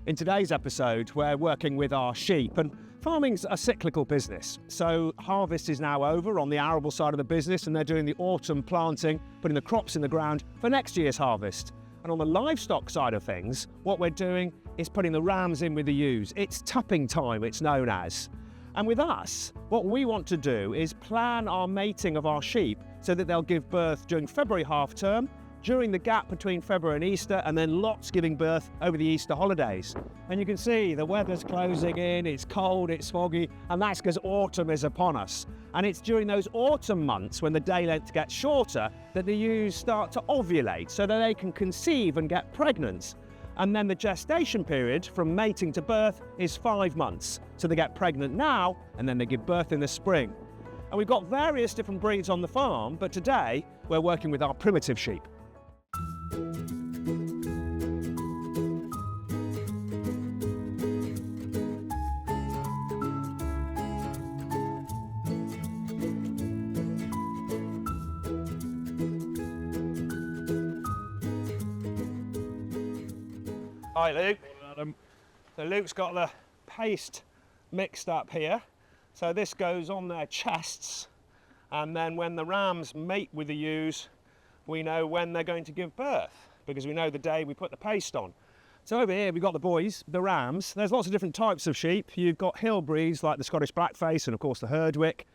In today's episode, we're working with our sheep, and farming's a cyclical business. So harvest is now over on the arable side of the business, and they're doing the autumn planting, putting the crops in the ground for next year's harvest. And on the livestock side of things, what we're doing is putting the rams in with the ewes. It's tupping time, it's known as. And with us, what we want to do is plan our mating of our sheep so that they'll give birth during February half term, during the gap between February and Easter, and then lots giving birth over the Easter holidays. And you can see the weather's closing in, it's cold, it's foggy, and that's because autumn is upon us. And it's during those autumn months when the day length gets shorter that the ewes start to ovulate so that they can conceive and get pregnant. And then the gestation period from mating to birth is 5 months. So they get pregnant now, and then they give birth in the spring. And we've got various different breeds on the farm, but today we're working with our primitive sheep. Hi Luke. Morning, Adam. So Luke's got the paste mixed up here. So this goes on their chests, and then when the rams mate with the ewes, we know when they're going to give birth, because we know the day we put the paste on. So over here we've got the boys, the rams. There's lots of different types of sheep. You've got hill breeds like the Scottish Blackface and of course the Herdwick.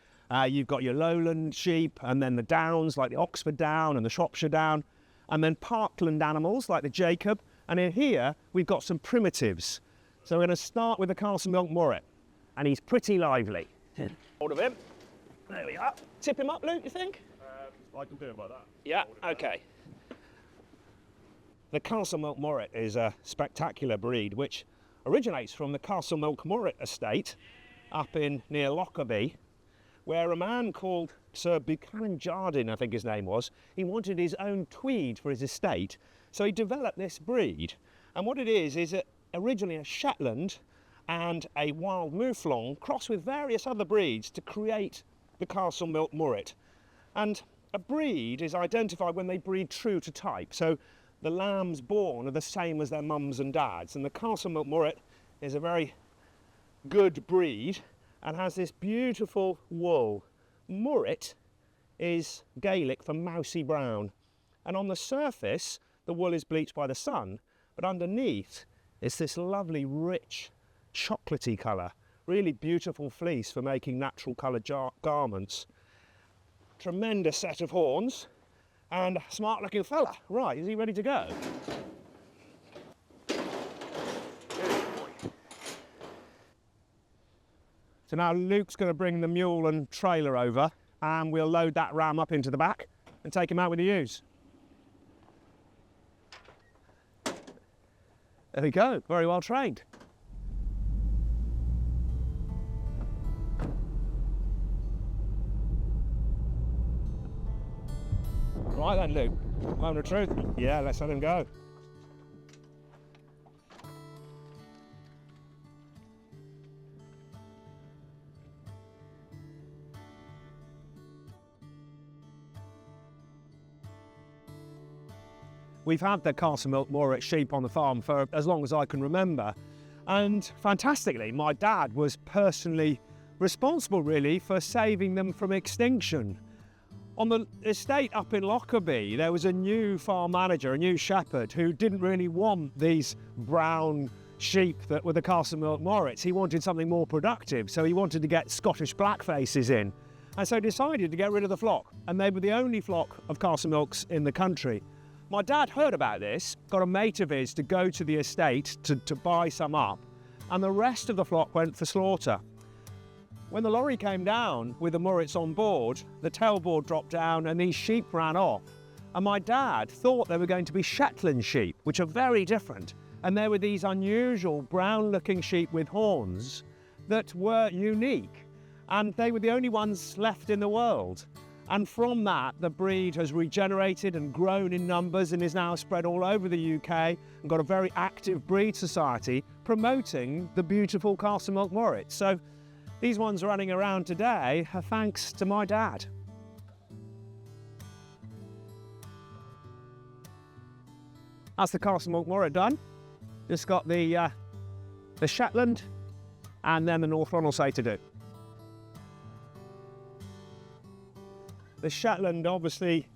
You've got your lowland sheep, and then the downs like the Oxford Down and the Shropshire Down, and then parkland animals like the Jacob. And in here, we've got some primitives. So we're going to start with the Castlemilk Moorit. And he's pretty lively. Hold of him. There we are. Tip him up, Luke, you think? I can do it like that. Yeah, okay. The Castlemilk Moorit is a spectacular breed which originates from the Castlemilk Moorit estate up in near Lockerbie, where a man called Sir Buchanan Jardine, I think his name was, he wanted his own tweed for his estate. So he developed this breed, and what it is originally a Shetland and a wild mouflon crossed with various other breeds to create the Castlemilk Moorit. And a breed is identified when they breed true to type. So the lambs born are the same as their mums and dads, and the Castlemilk Moorit is a very good breed and has this beautiful wool. Moorit is Gaelic for mousy brown, and on the surface the wool is bleached by the sun, but underneath it's this lovely, rich, chocolatey colour. Really beautiful fleece for making natural coloured garments. Tremendous set of horns, and a smart looking fella. Right, is he ready to go? So now Luke's going to bring the mule and trailer over, and we'll load that ram up into the back and take him out with the ewes. There we go, very well trained. Right then, Luke, moment of truth. Yeah, let's let him go. We've had the Castlemilk Moorit sheep on the farm for as long as I can remember, and fantastically my dad was personally responsible really for saving them from extinction. On the estate up in Lockerbie there was a new farm manager, a new shepherd, who didn't really want these brown sheep that were the Castlemilk Moorits. He wanted something more productive, so he wanted to get Scottish Blackfaces in, and so decided to get rid of the flock, and they were the only flock of Castlemilks in the country. My dad heard about this, got a mate of his to go to the estate to buy some up, and the rest of the flock went for slaughter. When the lorry came down with the Moorits on board, the tailboard dropped down and these sheep ran off. And my dad thought they were going to be Shetland sheep, which are very different. And they were these unusual brown-looking sheep with horns that were unique. And they were the only ones left in the world. And from that, the breed has regenerated and grown in numbers and is now spread all over the UK and got a very active breed society promoting the beautiful Castlemilk Moorit. So these ones running around today are thanks to my dad. That's the Castlemilk Moorit done. Just got the the Shetland, and then the North Ronaldsay to do. The Shetland, obviously,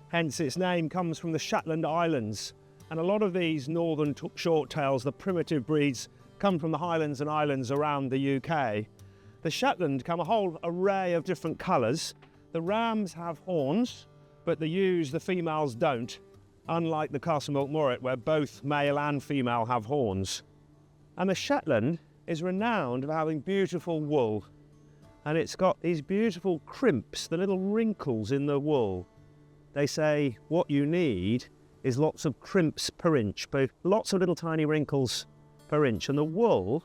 hence its name, comes from the Shetland Islands. And a lot of these northern short tails, the primitive breeds, come from the Highlands and Islands around the UK. The Shetland come a whole array of different colours. The rams have horns, but the ewes, the females, don't, unlike the Castlemilk Moorit, where both male and female have horns. And the Shetland is renowned for having beautiful wool. And it's got these beautiful crimps, the little wrinkles in the wool. They say what you need is lots of crimps per inch, but lots of little tiny wrinkles per inch. And the wool,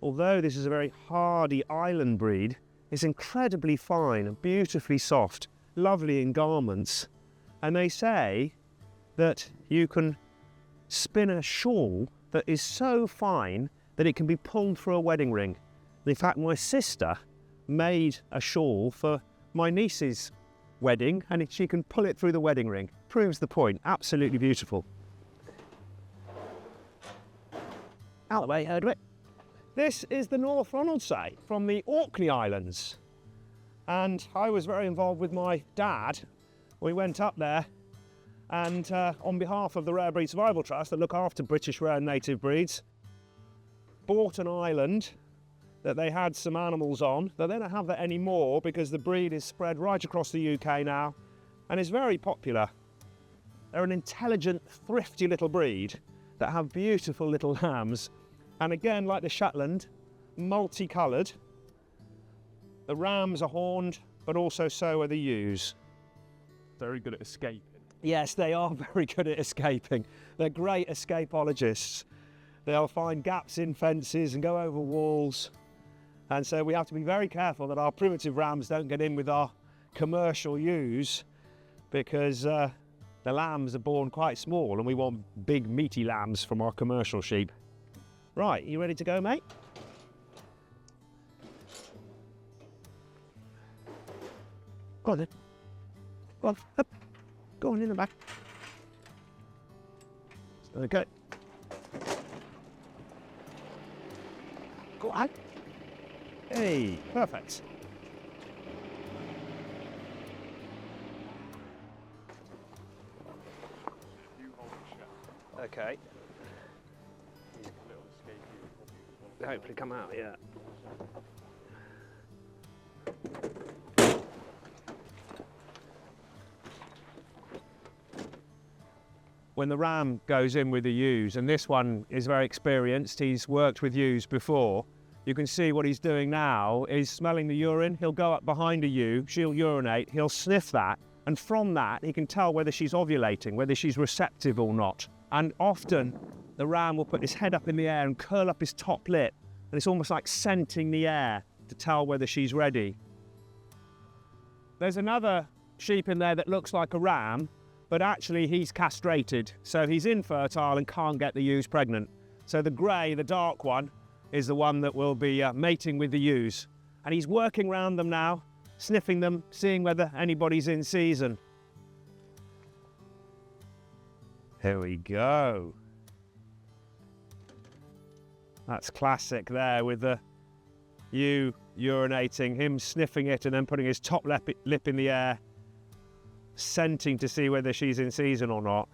although this is a very hardy island breed, is incredibly fine and beautifully soft, lovely in garments. And they say that you can spin a shawl that is so fine that it can be pulled through a wedding ring. In fact, my sister made a shawl for my niece's wedding, and she can pull it through the wedding ring. Proves the point. Absolutely beautiful. Out of the way, Herdwick. This is the North Ronaldsay from the Orkney Islands, and I was very involved with my dad. We went up there and on behalf of the Rare Breed Survival Trust that look after British rare and native breeds, bought an island that they had some animals on. They don't have that anymore because the breed is spread right across the UK now and is very popular. They're an intelligent, thrifty little breed that have beautiful little lambs. And again, like the Shetland, multicoloured. The rams are horned, but also so are the ewes. Very good at escaping. Yes, they are very good at escaping. They're great escapologists. They'll find gaps in fences and go over walls. And so we have to be very careful that our primitive rams don't get in with our commercial ewes, because the lambs are born quite small and we want big meaty lambs from our commercial sheep. Right, you ready to go, mate? Go on then. Go on, up. Go on in the back. Okay. Go on. Hey, perfect. Okay. Hopefully come out, yeah. When the ram goes in with the ewes, and this one is very experienced, he's worked with ewes before, you can see what he's doing now is smelling the urine. He'll go up behind a ewe, she'll urinate, he'll sniff that, and from that he can tell whether she's ovulating, whether she's receptive or not. And often the ram will put his head up in the air and curl up his top lip, and it's almost like scenting the air to tell whether she's ready. There's another sheep in there that looks like a ram, but actually he's castrated, so he's infertile and can't get the ewes pregnant. So the grey, the dark one, is the one that will be mating with the ewes. And he's working around them now, sniffing them, seeing whether anybody's in season. Here we go. That's classic there, with the ewe urinating, him sniffing it and then putting his top lip in the air, scenting to see whether she's in season or not.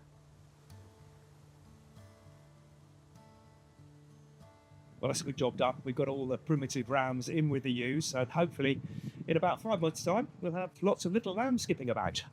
Well, that's a good job done. We've got all the primitive rams in with the ewes, and hopefully in about 5 months' time we'll have lots of little lambs skipping about.